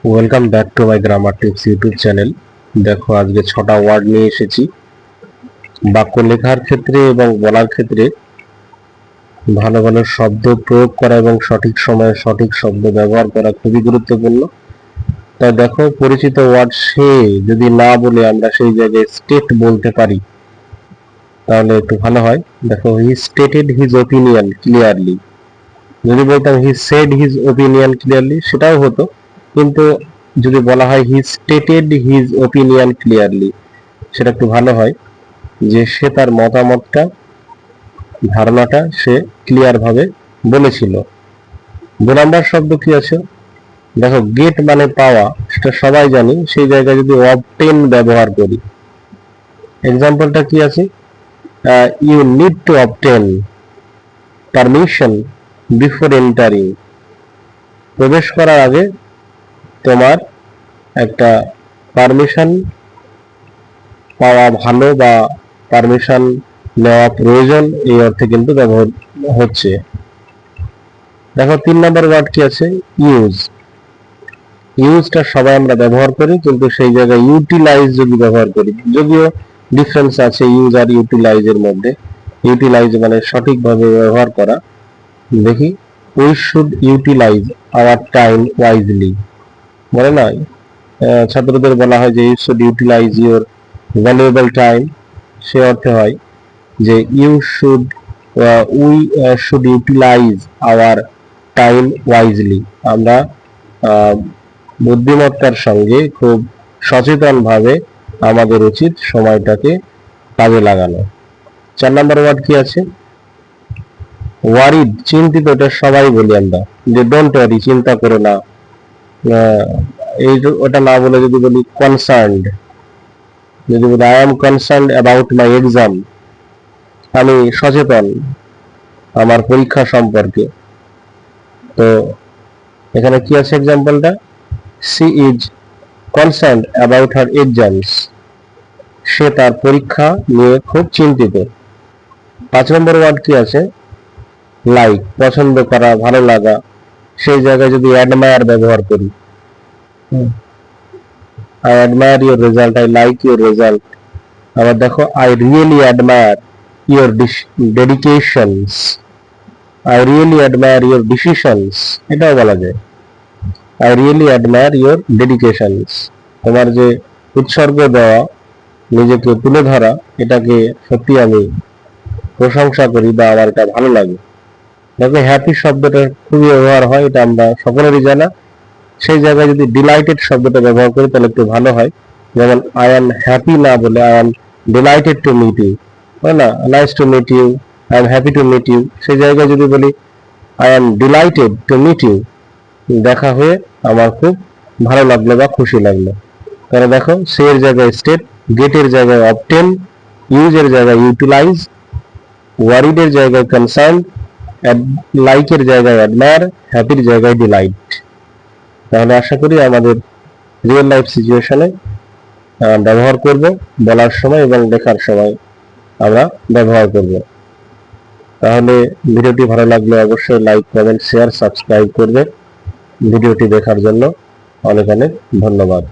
Welcome back to my grammar tips YouTube channel. দেখো, আজকে 6টা ওয়ার্ড নিয়ে এসেছি। বাক্য লেখার ক্ষেত্রে এবং বলার ক্ষেত্রে ভালো ভালো শব্দ প্রয়োগ করা এবং সঠিক সময়ে সঠিক শব্দ ব্যবহার করা খুবই গুরুত্বপূর্ণ। তাই দেখো, পরিচিত ওয়ার্ড সে যদি না বলে আমরা সেই জায়গায় স্টেট বলতে পারি তাহলে একটু ভালো হয়। দেখো, হি স্টেটেড হিজ ওপিনিয়ন ক্লিয়ারলি। যদি বলতাম he said his opinion clearly সেটাও হতো, কিন্তু যদি বলা হয় হি স্টেটেড হিজ ওপিনিয়ন ক্লিয়ারলি সেটা একটু ভালো হয়, যে সে তার মতামতটা, ধারণাটা সে ক্লিয়ার ভাবে বলেছিল। 2 নম্বর শব্দ কি আছে? দেখো, গেট মানে পাওয়া, সেটা সবাই জানি। সেই জায়গায় যদি অবটেন ব্যবহার করি, এক্সাম্পলটা কি আছে? You need to obtain permission before entering. প্রবেশ করার আগে তোমার একটা পারমিশন পাওয়া ভালো বা পারমিশন নেওয়া প্রয়োজন, এই অর্থে কিন্তু ব্যবহার হচ্ছে। দেখো, 3 নম্বর ওয়ার্ড কি আছে? ইউজ। ইউজটা সবাই আমরা ব্যবহার করি, কিন্তু সেই জায়গায় ইউটিলাইজ যদি ব্যবহার করি, যদিও ডিফারেন্স আছে ইউজ আর ইউটিলাইজ এর মধ্যে। ইউটিলাইজ মানে সঠিকভাবে ব্যবহার করা। দেখি, we should utilize our time wisely. বলে না, ছাত্রদের বলা হয় যে you should utilize your valuable time. সে অর্থে হয় যে you should we should utilize our time wisely. আমরা বুদ্ধিমত্তার সঙ্গে খুব সচেতনভাবে আমাদের উচিত সময়টাকে কাজে লাগানো। 4 নম্বর ওয়ার্ড কি আছে? ওয়ারিড, চিন্তিত। এটা সবাই বলি আমরা, যে ডোন্ট ওয়ারি, চিন্তা করো না। এই ওটা না বলে যদি বলি কনসার্নড, যদি বলি I am concerned about my exam, আমি সচেতন আমার পরীক্ষা সম্পর্কে। তো এখানে কি আছে এক্সাম্পলটা? She is concerned about her exams, সে তার পরীক্ষা নিয়ে খুব চিন্তিত। 5 নম্বর ওয়ার্ড কি আছে? লাইক, পছন্দ করা, ভালো লাগা। সেই জায়গায় যদি অ্যাডমায়ার ব্যবহার করি, I admire your result, I like your result. আবার দেখো, I really admire your dedications, I really admire your decisions, এটাও বলা যায়। I really admire your dedications, তোমার যে উৎসর্গ দেওয়া, নিজেকে তুলে ধরা, এটাকে সত্যি আমি প্রশংসা করি বা আমার এটা ভালো লাগে। দেখো, হ্যাপি শব্দটা খুবই ব্যবহার হয়, এটা আমরা সকলেরই জানা। সেই জায়গায় যদি ডিলাইটেড শব্দটা ব্যবহার করি তাহলে একটু ভালো হয়। যেমন আই এম হ্যাপি না বলে I am delighted to meet you, হয় না? Nice to meet you, I am happy to meet you. সেই জায়গায় যদি বলি I am delighted to meet you, দেখা হয়ে আমার খুব ভালো লাগলো বা খুশি লাগলো। তাহলে দেখো, সে এর জায়গায় স্টেট, গেটের জায়গায় অবটেন, ইউজের জায়গায় ইউটিলাইজ, ওয়ারিডের জায়গায় কনসার্ন, লাইকের জায়গায় অ্যাডমায়ার, হ্যাপির জায়গায় ডিলাইট। তাহলে আশা করি আমাদের রিয়েল লাইফ সিচুয়েশনে ব্যবহার করব, বলার সময় এবং লেখার সময় আমরা ব্যবহার করব। তাহলে ভিডিওটি ভালো লাগলে অবশ্যই লাইক, কমেন্ট, শেয়ার, সাবস্ক্রাইব করবে। ভিডিওটি দেখার জন্য অনেক অনেক ধন্যবাদ।